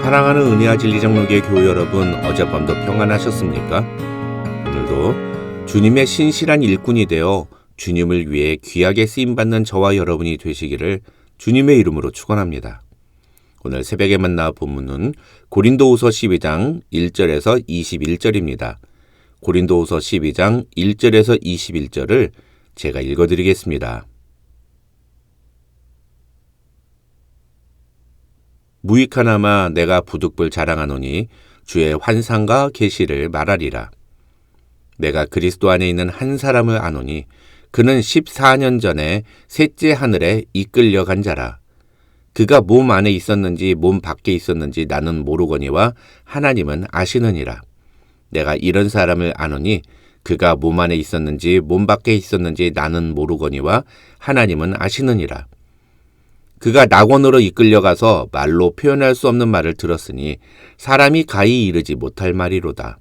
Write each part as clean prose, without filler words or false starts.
사랑하는 은혜와 진리 장로교회 교우 여러분, 어젯밤도 평안하셨습니까? 오늘도 주님의 신실한 일꾼이 되어 주님을 위해 귀하게 쓰임받는 저와 여러분이 되시기를 주님의 이름으로 축원합니다. 오늘 새벽에 만나 본문은 고린도후서 12장 1절에서 21절입니다. 고린도후서 12장 1절에서 21절을 제가 읽어드리겠습니다. 무익하나마 내가 부득불 자랑하노니 주의 환상과 계시를 말하리라. 내가 그리스도 안에 있는 한 사람을 아노니 그는 14년 전에 셋째 하늘에 이끌려간 자라. 그가 몸 안에 있었는지 몸 밖에 있었는지 나는 모르거니와 하나님은 아시느니라. 내가 이런 사람을 아노니 그가 몸 안에 있었는지 몸 밖에 있었는지 나는 모르거니와 하나님은 아시느니라. 그가 낙원으로 이끌려가서 말로 표현할 수 없는 말을 들었으니 사람이 가히 이르지 못할 말이로다.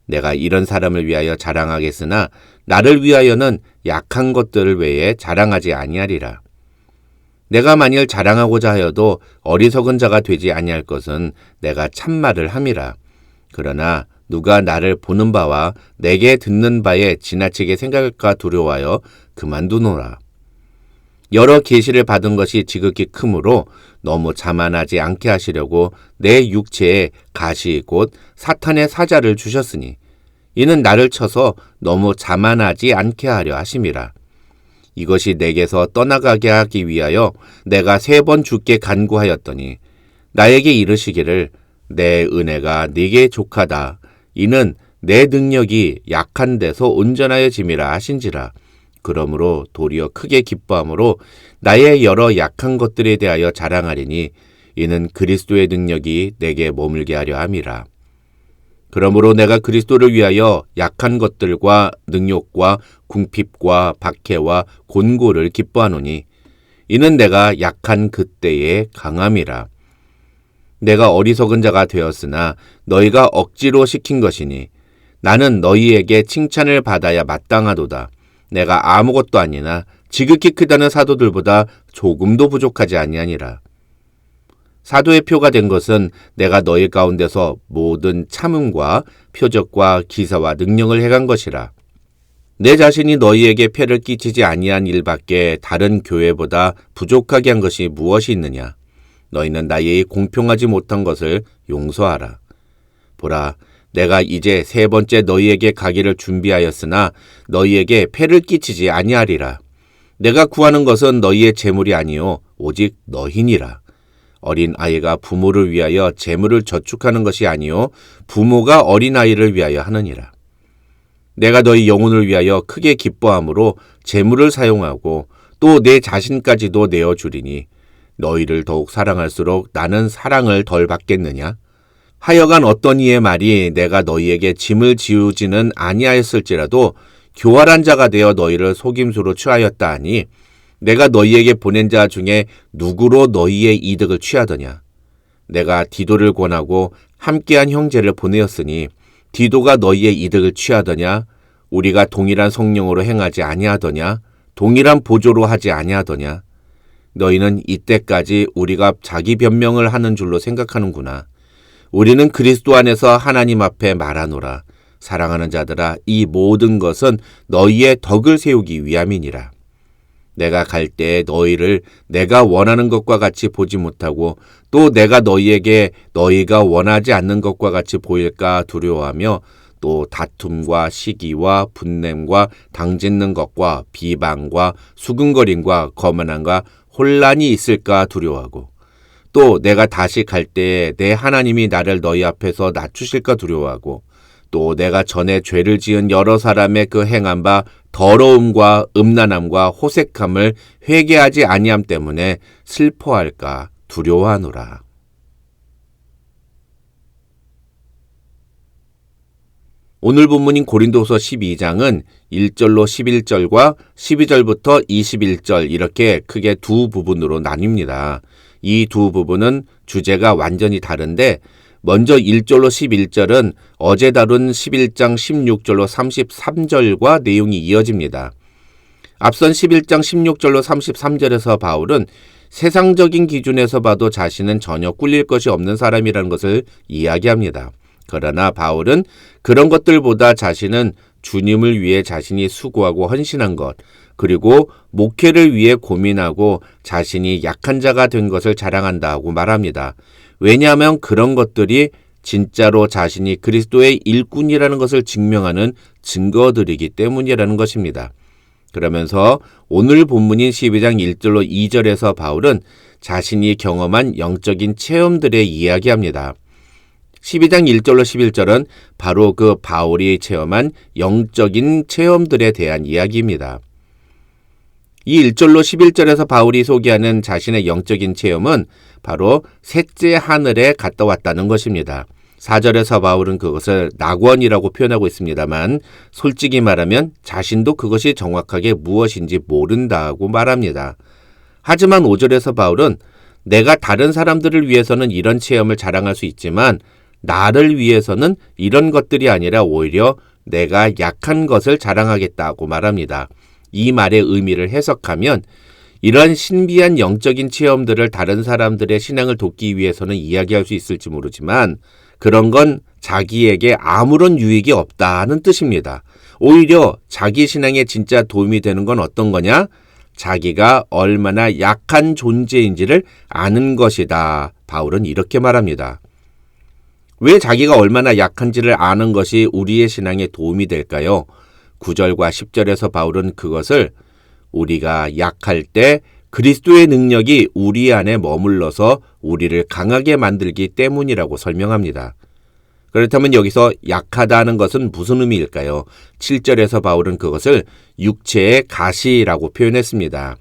내가 이런 사람을 위하여 자랑하겠으나 나를 위하여는 약한 것들 외에 자랑하지 아니하리라. 내가 만일 자랑하고자 하여도 어리석은 자가 되지 아니할 것은 내가 참말을 함이라. 그러나 누가 나를 보는 바와 내게 듣는 바에 지나치게 생각할까 두려워하여 그만두노라. 여러 계시를 받은 것이 지극히 크므로 너무 자만하지 않게 하시려고 내 육체에 가시 곧 사탄의 사자를 주셨으니 이는 나를 쳐서 너무 자만하지 않게 하려 하심이라. 이것이 내게서 떠나가게 하기 위하여 내가 3번 주께 간구하였더니 나에게 이르시기를 내 은혜가 네게 족하다. 이는 내 능력이 약한 데서 온전하여짐이라 하신지라. 그러므로 도리어 크게 기뻐함으로 나의 여러 약한 것들에 대하여 자랑하리니 이는 그리스도의 능력이 내게 머물게 하려 함이라. 그러므로 내가 그리스도를 위하여 약한 것들과 능욕과 궁핍과 박해와 곤고를 기뻐하노니 이는 내가 약한 그때의 강함이라. 내가 어리석은 자가 되었으나 너희가 억지로 시킨 것이니 나는 너희에게 칭찬을 받아야 마땅하도다. 내가 아무것도 아니나 지극히 크다는 사도들보다 조금도 부족하지 아니하니라. 사도의 표가 된 것은 내가 너희 가운데서 모든 참음과 표적과 기사와 능력을 행한 것이라. 내 자신이 너희에게 폐를 끼치지 아니한 일밖에 다른 교회보다 부족하게 한 것이 무엇이 있느냐. 너희는 나에게 공평하지 못한 것을 용서하라. 보라, 내가 이제 3번째 너희에게 가기를 준비하였으나 너희에게 폐를 끼치지 아니하리라. 내가 구하는 것은 너희의 재물이 아니요 오직 너희니라. 어린 아이가 부모를 위하여 재물을 저축하는 것이 아니요 부모가 어린 아이를 위하여 하느니라. 내가 너희 영혼을 위하여 크게 기뻐함으로 재물을 사용하고 또 내 자신까지도 내어주리니 너희를 더욱 사랑할수록 나는 사랑을 덜 받겠느냐? 하여간 어떤 이의 말이 내가 너희에게 짐을 지우지는 아니하였을지라도 교활한 자가 되어 너희를 속임수로 취하였다 하니 내가 너희에게 보낸 자 중에 누구로 너희의 이득을 취하더냐. 내가 디도를 권하고 함께한 형제를 보내었으니 디도가 너희의 이득을 취하더냐. 우리가 동일한 성령으로 행하지 아니하더냐. 동일한 보조로 하지 아니하더냐. 너희는 이때까지 우리가 자기 변명을 하는 줄로 생각하는구나. 우리는 그리스도 안에서 하나님 앞에 말하노라. 사랑하는 자들아, 이 모든 것은 너희의 덕을 세우기 위함이니라. 내가 갈 때에 너희를 내가 원하는 것과 같이 보지 못하고 또 내가 너희에게 너희가 원하지 않는 것과 같이 보일까 두려워하며 또 다툼과 시기와 분냄과 당짓는 것과 비방과 수근거림과 거만함과 혼란이 있을까 두려워하고 또 내가 다시 갈 때에 내 하나님이 나를 너희 앞에서 낮추실까 두려워하고 또 내가 전에 죄를 지은 여러 사람의 그 행한 바 더러움과 음란함과 호색함을 회개하지 아니함 때문에 슬퍼할까 두려워하노라. 오늘 본문인 고린도서 12장은 1절로 11절과 12절부터 21절 이렇게 크게 두 부분으로 나뉩니다. 이 두 부분은 주제가 완전히 다른데 먼저 1절로 11절은 어제 다룬 11장 16절로 33절과 내용이 이어집니다. 앞선 11장 16절로 33절에서 바울은 세상적인 기준에서 봐도 자신은 전혀 꿀릴 것이 없는 사람이라는 것을 이야기합니다. 그러나 바울은 그런 것들보다 자신은 주님을 위해 자신이 수고하고 헌신한 것, 그리고 목회를 위해 고민하고 자신이 약한 자가 된 것을 자랑한다고 말합니다. 왜냐하면 그런 것들이 진짜로 자신이 그리스도의 일꾼이라는 것을 증명하는 증거들이기 때문이라는 것입니다. 그러면서 오늘 본문인 12장 1절로 2절에서 바울은 자신이 경험한 영적인 체험들에 이야기합니다. 12장 1절로 11절은 바로 그 바울이 체험한 영적인 체험들에 대한 이야기입니다. 이 1절로 11절에서 바울이 소개하는 자신의 영적인 체험은 바로 셋째 하늘에 갔다 왔다는 것입니다. 4절에서 바울은 그것을 낙원이라고 표현하고 있습니다만 솔직히 말하면 자신도 그것이 정확하게 무엇인지 모른다고 말합니다. 하지만 5절에서 바울은 내가 다른 사람들을 위해서는 이런 체험을 자랑할 수 있지만 나를 위해서는 이런 것들이 아니라 오히려 내가 약한 것을 자랑하겠다고 말합니다. 이 말의 의미를 해석하면 이런 신비한 영적인 체험들을 다른 사람들의 신앙을 돕기 위해서는 이야기할 수 있을지 모르지만 그런 건 자기에게 아무런 유익이 없다는 뜻입니다. 오히려 자기 신앙에 진짜 도움이 되는 건 어떤 거냐? 자기가 얼마나 약한 존재인지를 아는 것이다. 바울은 이렇게 말합니다. 왜 자기가 얼마나 약한지를 아는 것이 우리의 신앙에 도움이 될까요? 9절과 10절에서 바울은 그것을 우리가 약할 때 그리스도의 능력이 우리 안에 머물러서 우리를 강하게 만들기 때문이라고 설명합니다. 그렇다면 여기서 약하다는 것은 무슨 의미일까요? 7절에서 바울은 그것을 육체의 가시라고 표현했습니다.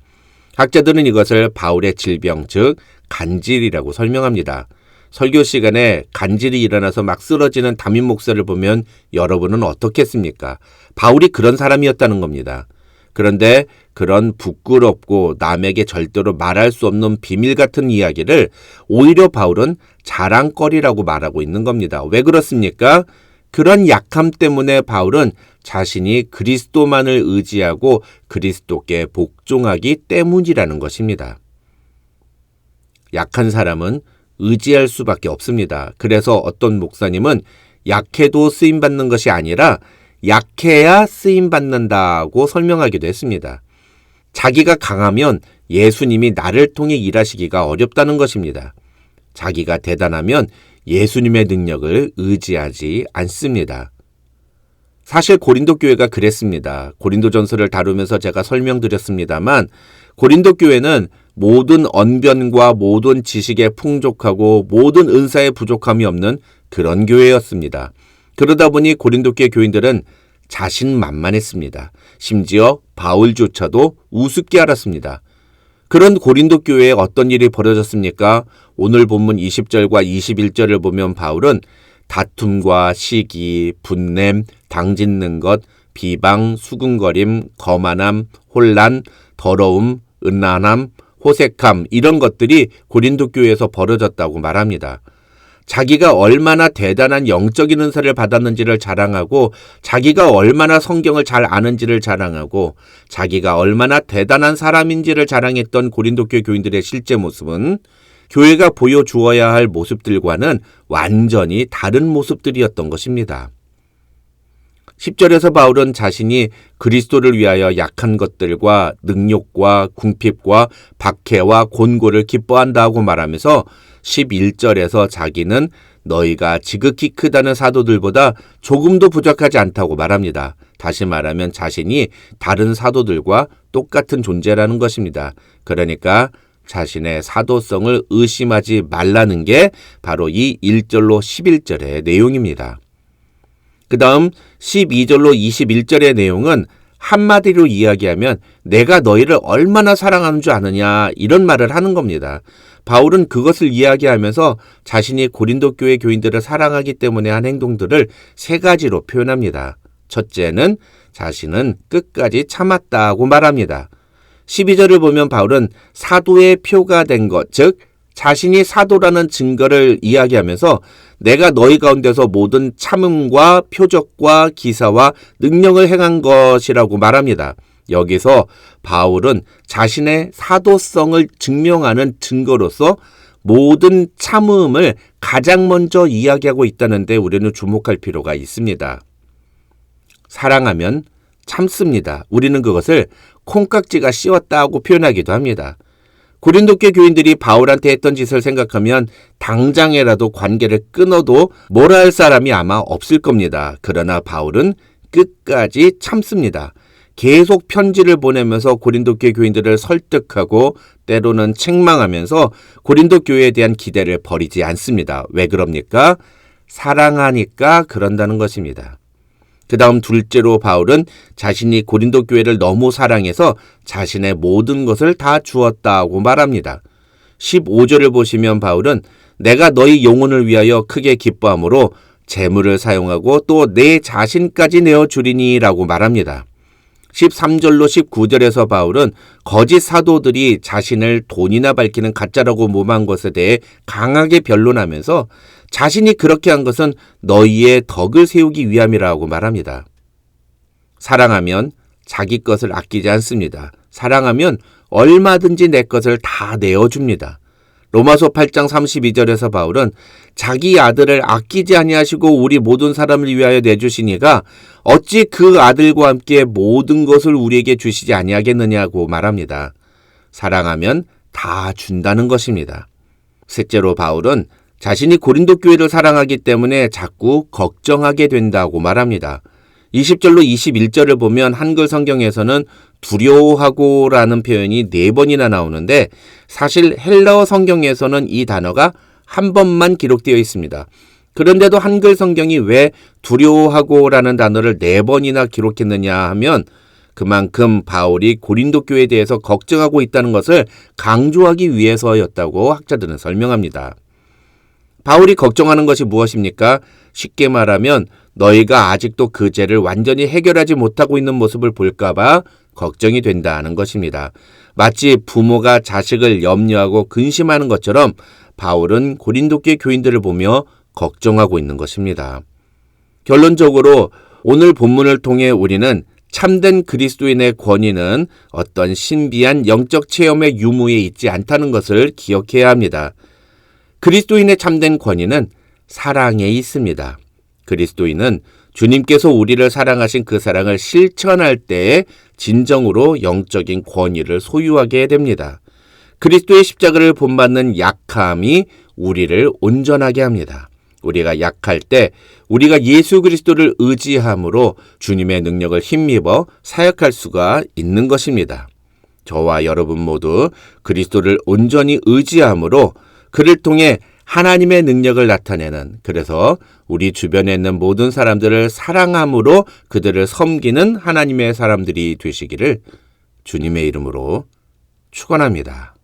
학자들은 이것을 바울의 질병, 즉 간질이라고 설명합니다. 설교 시간에 간질이 일어나서 막 쓰러지는 담임 목사를 보면 여러분은 어떻겠습니까? 바울이 그런 사람이었다는 겁니다. 그런데 그런 부끄럽고 남에게 절대로 말할 수 없는 비밀 같은 이야기를 오히려 바울은 자랑거리라고 말하고 있는 겁니다. 왜 그렇습니까? 그런 약함 때문에 바울은 자신이 그리스도만을 의지하고 그리스도께 복종하기 때문이라는 것입니다. 약한 사람은 의지할 수밖에 없습니다. 그래서 어떤 목사님은 약해도 쓰임받는 것이 아니라 약해야 쓰임받는다고 설명하기도 했습니다. 자기가 강하면 예수님이 나를 통해 일하시기가 어렵다는 것입니다. 자기가 대단하면 예수님의 능력을 의지하지 않습니다. 사실 고린도 교회가 그랬습니다. 고린도전서를 다루면서 제가 설명드렸습니다만 고린도 교회는 모든 언변과 모든 지식에 풍족하고 모든 은사에 부족함이 없는 그런 교회였습니다. 그러다 보니 고린도 교회 교인들은 자신만만했습니다. 심지어 바울조차도 우습게 알았습니다. 그런 고린도 교회에 어떤 일이 벌어졌습니까? 오늘 본문 20절과 21절을 보면 바울은 다툼과 시기, 분냄, 당짓는 것, 비방, 수군거림, 거만함, 혼란, 더러움, 음란함, 호색함 이런 것들이 고린도 교회에서 벌어졌다고 말합니다. 자기가 얼마나 대단한 영적인 은사를 받았는지를 자랑하고 자기가 얼마나 성경을 잘 아는지를 자랑하고 자기가 얼마나 대단한 사람인지를 자랑했던 고린도 교회 교인들의 실제 모습은 교회가 보여주어야 할 모습들과는 완전히 다른 모습들이었던 것입니다. 10절에서 바울은 자신이 그리스도를 위하여 약한 것들과 능욕과 궁핍과 박해와 곤고를 기뻐한다고 말하면서 11절에서 자기는 너희가 지극히 크다는 사도들보다 조금도 부족하지 않다고 말합니다. 다시 말하면 자신이 다른 사도들과 똑같은 존재라는 것입니다. 그러니까 자신의 사도성을 의심하지 말라는 게 바로 이 1절로 11절의 내용입니다. 그 다음 12절로 21절의 내용은 한마디로 이야기하면 내가 너희를 얼마나 사랑하는 줄 아느냐 이런 말을 하는 겁니다. 바울은 그것을 이야기하면서 자신이 고린도 교회 교인들을 사랑하기 때문에 한 행동들을 세 가지로 표현합니다. 첫째는 자신은 끝까지 참았다고 말합니다. 12절을 보면 바울은 사도의 표가 된 것, 즉 자신이 사도라는 증거를 이야기하면서 내가 너희 가운데서 모든 참음과 표적과 기사와 능력을 행한 것이라고 말합니다. 여기서 바울은 자신의 사도성을 증명하는 증거로서 모든 참음을 가장 먼저 이야기하고 있다는데 우리는 주목할 필요가 있습니다. 사랑하면 참습니다. 우리는 그것을 콩깍지가 씌웠다고 표현하기도 합니다. 고린도교 교인들이 바울한테 했던 짓을 생각하면 당장이라도 관계를 끊어도 뭐라 할 사람이 아마 없을 겁니다. 그러나 바울은 끝까지 참습니다. 계속 편지를 보내면서 고린도 교인들을 설득하고 때로는 책망하면서 고린도 교회에 대한 기대를 버리지 않습니다. 왜 그럽니까? 사랑하니까 그런다는 것입니다. 그 다음 둘째로 바울은 자신이 고린도 교회를 너무 사랑해서 자신의 모든 것을 다 주었다고 말합니다. 15절을 보시면 바울은 내가 너희 영혼을 위하여 크게 기뻐함으로 재물을 사용하고 또 내 자신까지 내어주리니 라고 말합니다. 13절로 19절에서 바울은 거짓 사도들이 자신을 돈이나 밝히는 가짜라고 모한 것에 대해 강하게 변론하면서 자신이 그렇게 한 것은 너희의 덕을 세우기 위함이라고 말합니다. 사랑하면 자기 것을 아끼지 않습니다. 사랑하면 얼마든지 내 것을 다 내어줍니다. 로마서 8장 32절에서 바울은 자기 아들을 아끼지 아니하시고 우리 모든 사람을 위하여 내주시니가 어찌 그 아들과 함께 모든 것을 우리에게 주시지 아니하겠느냐고 말합니다. 사랑하면 다 준다는 것입니다. 셋째로 바울은 자신이 고린도 교회를 사랑하기 때문에 자꾸 걱정하게 된다고 말합니다. 20절로 21절을 보면 한글 성경에서는 두려워하고라는 표현이 4번이나 나오는데 사실 헬라어 성경에서는 이 단어가 한 번만 기록되어 있습니다. 그런데도 한글 성경이 왜 두려워하고라는 단어를 4번이나 기록했느냐 하면 그만큼 바울이 고린도 교회에 대해서 걱정하고 있다는 것을 강조하기 위해서였다고 학자들은 설명합니다. 바울이 걱정하는 것이 무엇입니까? 쉽게 말하면 너희가 아직도 그 죄를 완전히 해결하지 못하고 있는 모습을 볼까봐 걱정이 된다는 것입니다. 마치 부모가 자식을 염려하고 근심하는 것처럼 바울은 고린도교 교인들을 보며 걱정하고 있는 것입니다. 결론적으로 오늘 본문을 통해 우리는 참된 그리스도인의 권위는 어떤 신비한 영적 체험의 유무에 있지 않다는 것을 기억해야 합니다. 그리스도인의 참된 권위는 사랑에 있습니다. 그리스도인은 주님께서 우리를 사랑하신 그 사랑을 실천할 때에 진정으로 영적인 권위를 소유하게 됩니다. 그리스도의 십자가를 본받는 약함이 우리를 온전하게 합니다. 우리가 약할 때 우리가 예수 그리스도를 의지함으로 주님의 능력을 힘입어 사역할 수가 있는 것입니다. 저와 여러분 모두 그리스도를 온전히 의지함으로 그를 통해 하나님의 능력을 나타내는, 그래서 우리 주변에 있는 모든 사람들을 사랑함으로 그들을 섬기는 하나님의 사람들이 되시기를 주님의 이름으로 축원합니다.